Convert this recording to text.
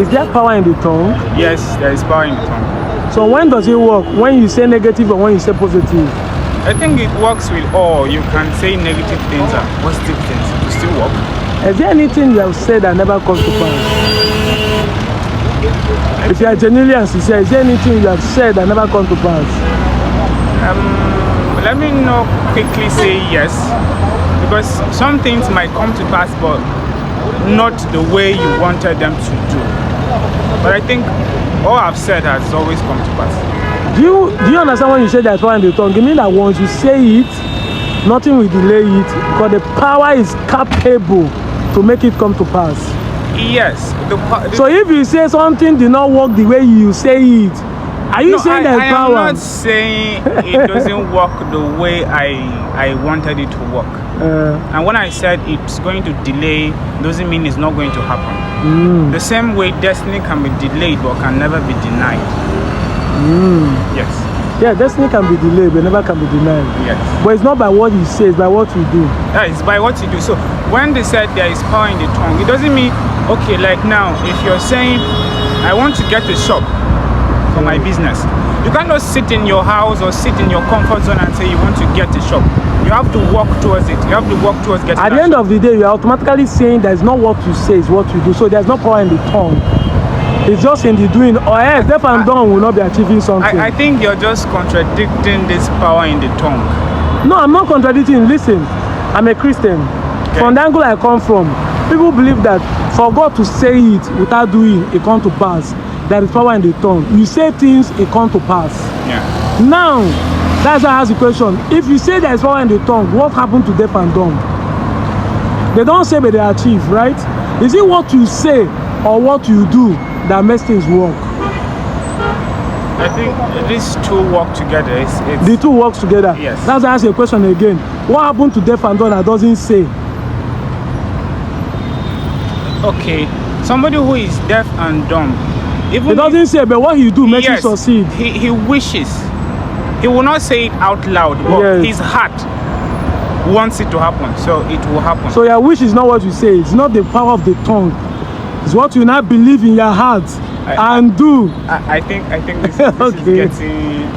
Is there power in the tongue? Yes, there is power in the tongue. So when does it work? When you say negative or when you say positive? I think it works with all. You can say negative things and positive things to still work. Is there anything you have said that never comes to pass? If you are genuinely and sincere, is there anything you have said that never comes to pass? Let me not quickly say yes, because some things might come to pass, but not the way you wanted them to do. But I think all I've said has always come to pass. Do you understand when you say there's power in the tongue? You mean that once you say it, nothing will delay it, because the power is capable to make it come to pass. Yes. So if you say something did not work the way you say it, are you saying there's power? I'm not saying it doesn't work the way I wanted it to work. And when I said it's going to delay, doesn't mean it's not going to happen. The same way destiny can be delayed but can never be denied. Yes. Yeah, destiny can be delayed but never can be denied. Yes. But it's not by what you say, it's by what you do. Yeah, it's by what you do. So when they said there is power in the tongue, it doesn't mean, okay, like now, if you're saying, I want to get a shop for my business, you cannot sit in your house or sit in your comfort zone and say you want to get a shop. You have to work towards it. You have to work towards getting it. At the end of the day, you are automatically saying that it's not what you say, it's what you do. So there's no power in the tongue. It's just in the doing, or else deaf and dumb will not be achieving something. I think you're just contradicting this power in the tongue. No, I'm not contradicting. Listen, I'm a Christian. Okay. From the angle I come from, people believe that for God to say it without doing, it comes to pass. There is power in the tongue. You say things, it comes to pass. Yeah. Now, that's why I ask the question. If you say there is power in the tongue, what happened to deaf and dumb? They don't say, but they achieve, right? Is it what you say or what you do that makes things work? I think these two work together. It's the two work together. Yes. That's why I ask the question again. What happened to deaf and dumb that doesn't say? Okay, somebody who is deaf and dumb, even it doesn't say, but what he do makes him succeed. He wishes. He will not say it out loud, but his heart wants it to happen, so it will happen. So your wish is not what you say. It's not the power of the tongue. It's what you now believe in your heart and do. I think this is getting